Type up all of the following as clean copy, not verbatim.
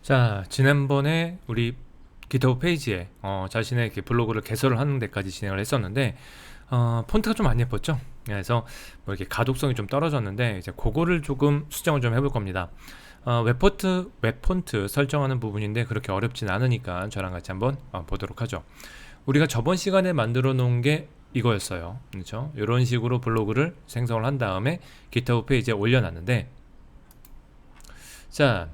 자, 지난번에 우리 기터브 페이지에 자신의 이렇게 블로그를 개설을 하는 데까지 진행을 했었는데 폰트가 좀 안 예뻤죠? 그래서 뭐 이렇게 가독성이 좀 떨어졌는데 이제 그거를 조금 수정을 좀 해볼 겁니다. 웹폰트 설정하는 부분인데 그렇게 어렵진 않으니까 저랑 같이 한번 보도록 하죠. 우리가 저번 시간에 만들어 놓은 게 이거였어요. 그렇죠? 이런 식으로 블로그를 생성을 한 다음에 기터브 페이지에 올려놨는데, 자,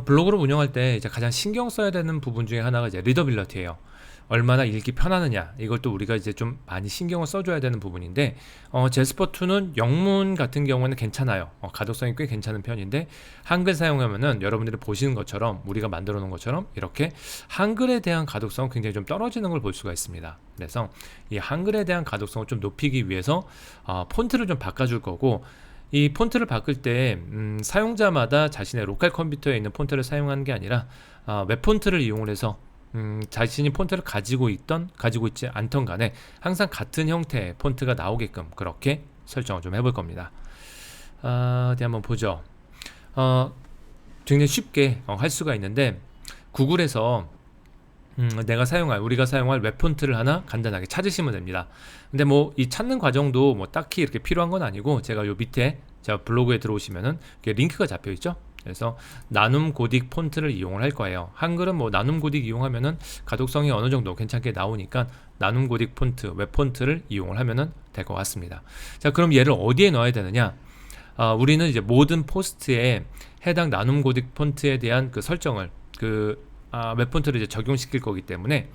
블로그를 운영할 때 이제 가장 신경 써야 되는 부분 중에 하나가 이제 리더빌러티예요. 얼마나 읽기 편하느냐, 이것도 우리가 이제 좀 많이 신경을 써줘야 되는 부분인데, 제스퍼2는 영문 같은 경우에는 괜찮아요. 가독성이 꽤 괜찮은 편인데, 한글 사용하면은 여러분들이 보시는 것처럼, 우리가 만들어 놓은 것처럼 이렇게 한글에 대한 가독성은 굉장히 좀 떨어지는 걸 볼 수가 있습니다. 그래서 이 한글에 대한 가독성을 좀 높이기 위해서 폰트를 좀 바꿔줄 거고, 이 폰트를 바꿀 때 사용자마다 자신의 로컬 컴퓨터에 있는 폰트를 사용하는 게 아니라 웹 폰트를 이용을 해서 자신이 폰트를 가지고 있지 않던 간에 항상 같은 형태의 폰트가 나오게끔 그렇게 설정을 좀 해볼 겁니다. 어디 한번 보죠. 굉장히 쉽게 할 수가 있는데, 구글에서 우리가 사용할 웹 폰트를 하나 간단하게 찾으시면 됩니다. 근데 뭐 이 찾는 과정도 뭐 딱히 이렇게 필요한 건 아니고, 제가 요 밑에 제가 블로그에 들어오시면은 링크가 잡혀 있죠. 그래서 나눔 고딕 폰트를 이용을 할 거예요. 한글은 뭐 나눔 고딕 이용하면은 가독성이 어느 정도 괜찮게 나오니까 나눔 고딕 폰트, 웹 폰트를 이용을 하면은 될 것 같습니다. 자, 그럼 얘를 어디에 넣어야 되느냐? 우리는 이제 모든 포스트에 해당 나눔 고딕 폰트에 대한 그 설정을 웹 폰트를 이제 적용시킬 거기 때문에,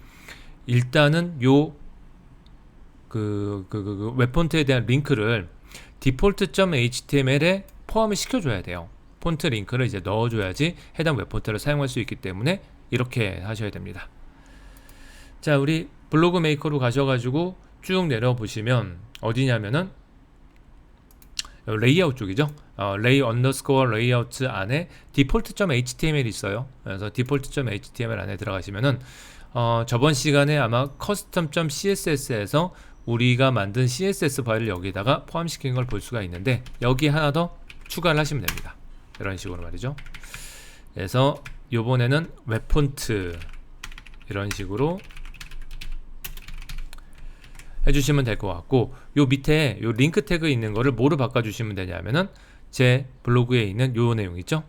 일단은 웹 폰트에 대한 링크를 default.html에 포함을 시켜줘야 돼요. 폰트 링크를 이제 넣어줘야지 해당 웹 폰트를 사용할 수 있기 때문에 이렇게 하셔야 됩니다. 자, 우리 블로그 메이커로 가셔가지고 쭉 내려보시면 어디냐면은 레이아웃 쪽이죠. 레이 언더스코어 레이아웃 안에 default.html이 있어요. 그래서 default.html 안에 들어가시면은 저번 시간에 아마 custom.css에서 우리가 만든 CSS 파일을 여기다가 포함시킨 걸 볼 수가 있는데, 여기 하나 더 추가를 하시면 됩니다. 이런 식으로 말이죠. 그래서 요번에는 웹 폰트 이런 식으로 해주시면 될 것 같고, 요 밑에 요 링크 태그 있는 거를 뭐로 바꿔주시면 되냐면은 제 블로그에 있는 요 내용 있죠.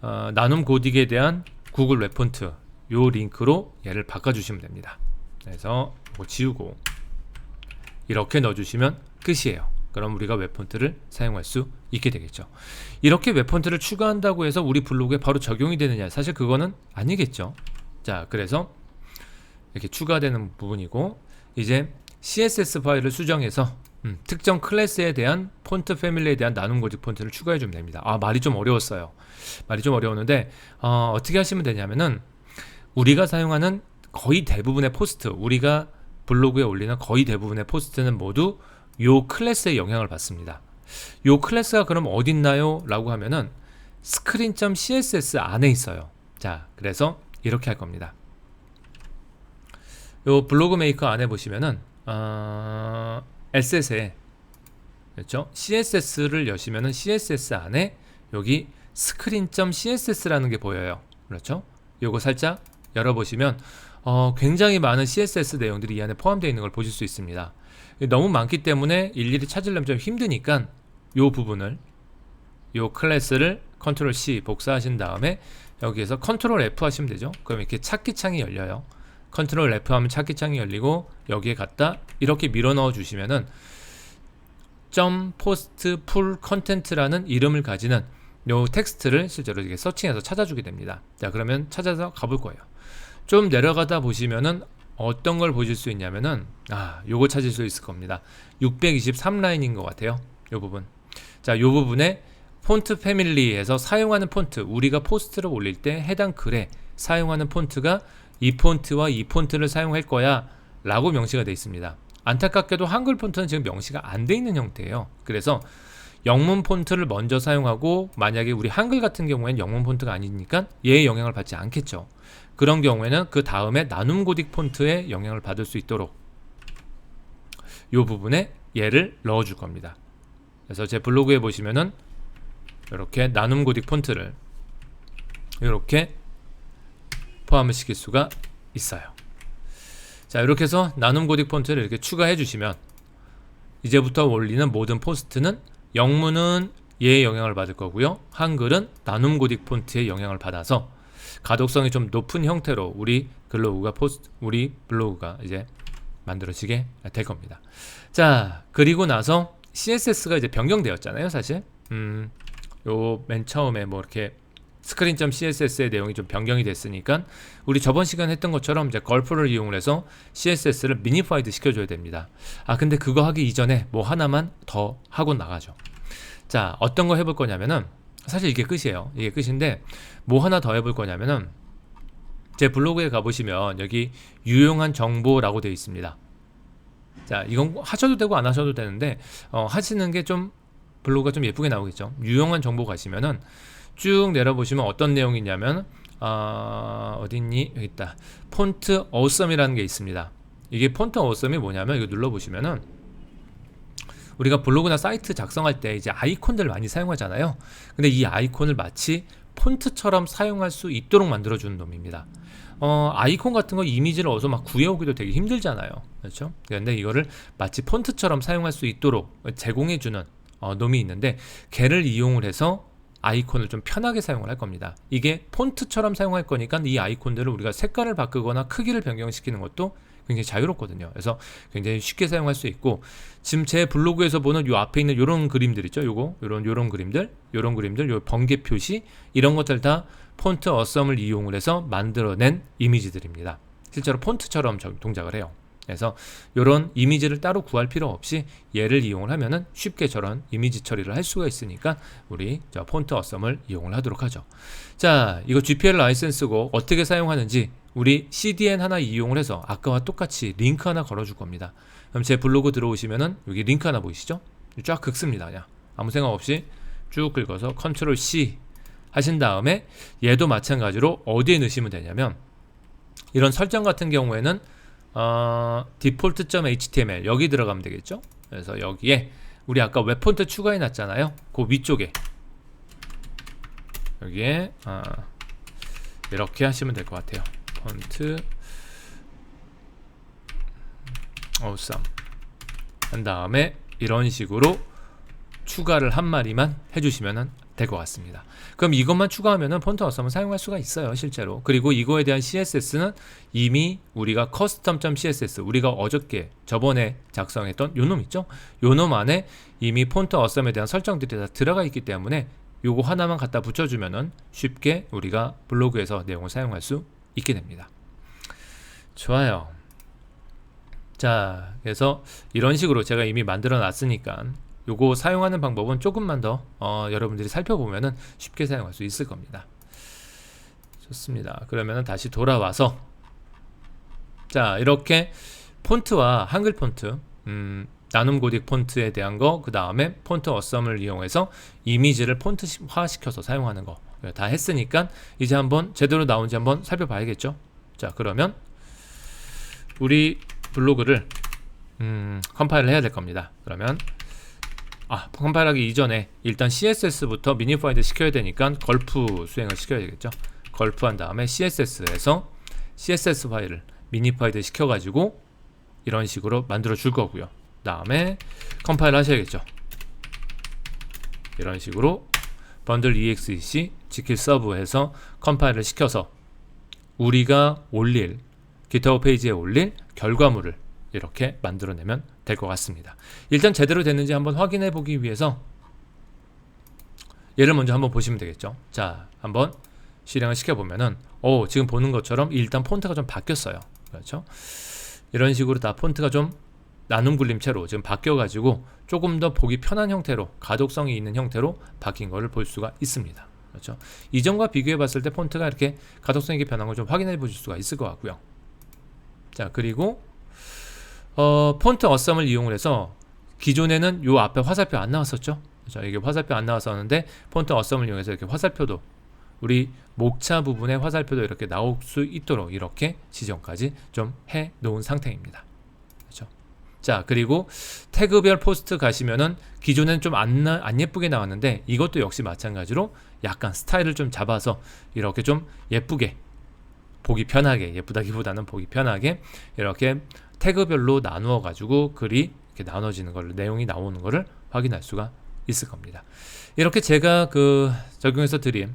나눔 고딕에 대한 구글 웹 폰트 요 링크로 얘를 바꿔주시면 됩니다. 그래서 이거 지우고 이렇게 넣어주시면 끝이에요. 그럼 우리가 웹 폰트를 사용할 수 있게 되겠죠. 이렇게 웹 폰트를 추가한다고 해서 우리 블로그에 바로 적용이 되느냐, 사실 그거는 아니겠죠. 자, 그래서 이렇게 추가되는 부분이고, 이제 CSS 파일을 수정해서 특정 클래스에 대한 폰트 패밀리에 대한 나눔 고딕 폰트를 추가해 주면 됩니다. 말이 좀 어려웠어요. 말이 좀 어려웠는데 어떻게 하시면 되냐면은, 우리가 사용하는 거의 대부분의 포스트, 우리가 블로그에 올리는 거의 대부분의 포스트는 모두 요 클래스의 영향을 받습니다. 요 클래스가 그럼 어딨나요? 라고 하면은 screen.css 안에 있어요. 자, 그래서 이렇게 할 겁니다. 요 블로그 메이커 안에 보시면은 SS에, 그렇죠? CSS를 여시면은 CSS 안에 여기 screen.css라는 게 보여요. 그렇죠? 요거 살짝 열어보시면 굉장히 많은 CSS 내용들이 이 안에 포함되어 있는 걸 보실 수 있습니다. 너무 많기 때문에 일일이 찾으려면 좀 힘드니까 요 부분을, 요 클래스를 컨트롤 C 복사하신 다음에 여기에서 컨트롤 F 하시면 되죠. 그럼 이렇게 찾기 창이 열려요. 컨트롤 F 하면 찾기 창이 열리고, 여기에 갖다 이렇게 밀어 넣어 주시면은 post full content라는 이름을 가지는 요 텍스트를 실제로 이렇게 서칭해서 찾아주게 됩니다. 자, 그러면 찾아서 가볼 거예요. 좀 내려가다 보시면은 어떤 걸 보실 수 있냐면은 요거 찾을 수 있을 겁니다. 623라인인 것 같아요. 요 부분. 자, 요 부분에 폰트 패밀리에서 사용하는 폰트, 우리가 포스트를 올릴 때 해당 글에 사용하는 폰트가 이 폰트와 이 폰트를 사용할 거야 라고 명시가 되어 있습니다. 안타깝게도 한글 폰트는 지금 명시가 안 돼 있는 형태예요. 그래서 영문 폰트를 먼저 사용하고, 만약에 우리 한글 같은 경우에는 영문 폰트가 아니니까 얘의 영향을 받지 않겠죠. 그런 경우에는 그 다음에 나눔 고딕 폰트의 영향을 받을 수 있도록 이 부분에 얘를 넣어줄 겁니다. 그래서 제 블로그에 보시면은 이렇게 나눔 고딕 폰트를 이렇게 포함을 시킬 수가 있어요. 자, 이렇게 해서 나눔 고딕 폰트를 이렇게 추가해 주시면 이제부터 올리는 모든 포스트는 영문은 얘의 영향을 받을 거고요, 한글은 나눔 고딕 폰트의 영향을 받아서 가독성이 좀 높은 형태로 우리 블로그가 이제 만들어지게 될 겁니다. 자, 그리고 나서 CSS가 이제 변경되었잖아요, 사실. 요 맨 처음에 뭐 이렇게 스크린.css의 내용이 좀 변경이 됐으니까 우리 저번 시간에 했던 것처럼 이제 걸프를 이용을 해서 CSS를 미니파이드 시켜줘야 됩니다. 근데 그거 하기 이전에 뭐 하나만 더 하고 나가죠. 자, 어떤 거 해볼 거냐면은 사실 이게 끝이에요. 이게 끝인데 뭐 하나 더 해볼 거냐면은 제 블로그에 가보시면 여기 유용한 정보라고 되어 있습니다. 자, 이건 하셔도 되고 안 하셔도 되는데 하시는 게 좀 블로그가 좀 예쁘게 나오겠죠. 유용한 정보 가시면은 쭉 내려보시면 어떤 내용이 있냐면 어딨니? 여기 있다. 폰트 어썸이라는 게 있습니다. 이게 폰트 어썸이 뭐냐면 이거 눌러보시면은 우리가 블로그나 사이트 작성할 때 이제 아이콘들 많이 사용하잖아요. 근데 이 아이콘을 마치 폰트처럼 사용할 수 있도록 만들어주는 놈입니다. 아이콘 같은 거 이미지를 어디서 막 구해오기도 되게 힘들잖아요. 그렇죠? 근데 이거를 마치 폰트처럼 사용할 수 있도록 제공해주는 놈이 있는데 걔를 이용을 해서 아이콘을 좀 편하게 사용을 할 겁니다. 이게 폰트처럼 사용할 거니까 이 아이콘들을 우리가 색깔을 바꾸거나 크기를 변경시키는 것도 굉장히 자유롭거든요. 그래서 굉장히 쉽게 사용할 수 있고, 지금 제 블로그에서 보는 요 앞에 있는 요런 그림들 있죠? 요런 그림들, 요 번개 표시, 이런 것들 다 폰트 어썸을 이용을 해서 만들어낸 이미지들입니다. 실제로 폰트처럼 동작을 해요. 그래서 이런 이미지를 따로 구할 필요 없이 얘를 이용을 하면은 쉽게 저런 이미지 처리를 할 수가 있으니까 우리 폰트 어썸을 이용을 하도록 하죠. 자, 이거 GPL 라이센스고 어떻게 사용하는지 우리 CDN 하나 이용을 해서 아까와 똑같이 링크 하나 걸어줄 겁니다. 그럼 제 블로그 들어오시면은 여기 링크 하나 보이시죠? 쫙 긁습니다. 그냥 아무 생각 없이 쭉 긁어서 컨트롤 C 하신 다음에 얘도 마찬가지로 어디에 넣으시면 되냐면 이런 설정 같은 경우에는 default.html 여기 들어가면 되겠죠. 그래서 여기에 우리 아까 웹폰트 추가해 놨잖아요. 그 위쪽에 여기에 이렇게 하시면 될 것 같아요. 폰트 awesome 한 다음에 이런 식으로 추가를 한 마리만 해주시면 될 것 같습니다. 그럼 이것만 추가하면은 폰트 어썸을 사용할 수가 있어요, 실제로. 그리고 이거에 대한 CSS는 이미 우리가 custom.css 우리가 저번에 작성했던 요놈 있죠? 요놈 안에 이미 폰트 어썸에 대한 설정들이 다 들어가 있기 때문에 요거 하나만 갖다 붙여주면은 쉽게 우리가 블로그에서 내용을 사용할 수 있게 됩니다. 좋아요. 자, 그래서 이런 식으로 제가 이미 만들어 놨으니까 요거 사용하는 방법은 조금만 더 여러분들이 살펴보면은 쉽게 사용할 수 있을 겁니다. 좋습니다. 그러면은 다시 돌아와서 자, 이렇게 폰트와 한글 폰트 나눔 고딕 폰트에 대한 거, 그 다음에 폰트 어썸을 이용해서 이미지를 폰트화 시켜서 사용하는 거 다 했으니까 이제 한번 제대로 나온지 한번 살펴봐야겠죠. 자, 그러면 우리 블로그를 컴파일을 해야 될 겁니다. 그러면 컴파일하기 이전에 일단 CSS부터 미니파이드 시켜야 되니까 걸프 수행을 시켜야 되겠죠. 걸프 한 다음에 CSS에서 CSS 파일을 미니파이드 시켜가지고 이런 식으로 만들어 줄 거고요. 그 다음에 컴파일 하셔야겠죠. 이런 식으로 번들 exec 지킬 서브해서 컴파일을 시켜서 우리가 올릴 GitHub 페이지에 올릴 결과물을 이렇게 만들어내면 될 것 같습니다. 일단 제대로 됐는지 한번 확인해 보기 위해서 얘를 먼저 한번 보시면 되겠죠. 자, 한번 실행을 시켜보면은 지금 보는 것처럼 일단 폰트가 좀 바뀌었어요. 그렇죠? 이런 식으로 다 폰트가 좀 나눔 굴림체로 지금 바뀌어가지고 조금 더 보기 편한 형태로, 가독성이 있는 형태로 바뀐 것을 볼 수가 있습니다. 그렇죠? 이전과 비교해 봤을 때 폰트가 이렇게 가독성 있게 변한 걸 좀 확인해 보실 수가 있을 것 같고요. 자, 그리고 폰트 어썸을 이용을 해서 기존에는 요 앞에 화살표 안 나왔었죠. 그렇죠? 이게 화살표 안 나왔었는데 폰트 어썸을 이용해서 이렇게 화살표도 우리 목차 부분에 화살표도 이렇게 나올 수 있도록 이렇게 지정까지 좀 해 놓은 상태입니다. 그렇죠? 자, 그리고 태그별 포스트 가시면은 기존엔 좀 안 예쁘게 나왔는데 이것도 역시 마찬가지로 약간 스타일을 좀 잡아서 이렇게 좀 예쁘게 보기 편하게, 예쁘다기보다는 보기 편하게 이렇게 태그별로 나누어 가지고 글이 이렇게 나눠지는 걸, 내용이 나오는 거를 확인할 수가 있을 겁니다. 이렇게 제가 적용해서 드린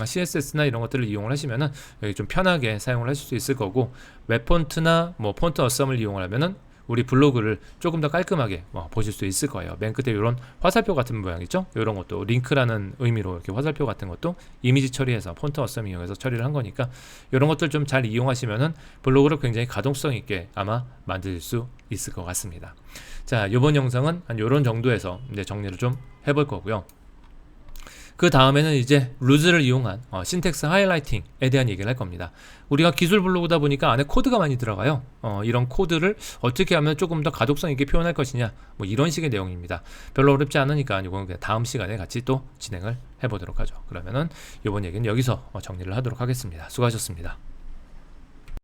CSS나 이런 것들을 이용을 하시면은 여기 좀 편하게 사용을 하실 수 있을 거고, 웹 폰트나 뭐 폰트 어썸을 이용을 하면은 우리 블로그를 조금 더 깔끔하게 보실 수 있을 거예요. 맨 끝에 이런 화살표 같은 모양 있죠? 이런 것도 링크라는 의미로 이렇게 화살표 같은 것도 이미지 처리해서 폰트 어썸 이용해서 처리를 한 거니까 이런 것들 좀 잘 이용하시면은 블로그를 굉장히 가동성 있게 아마 만들 수 있을 것 같습니다. 자, 이번 영상은 한 이런 정도에서 이제 정리를 좀 해볼 거고요. 그 다음에는 이제 루즈를 이용한 신텍스 하이라이팅에 대한 얘기를 할 겁니다. 우리가 기술 블로그다 보니까 안에 코드가 많이 들어가요. 이런 코드를 어떻게 하면 조금 더 가독성 있게 표현할 것이냐, 뭐 이런 식의 내용입니다. 별로 어렵지 않으니까 이건 그냥 다음 시간에 같이 또 진행을 해보도록 하죠. 그러면은 이번 얘기는 여기서 정리를 하도록 하겠습니다. 수고하셨습니다.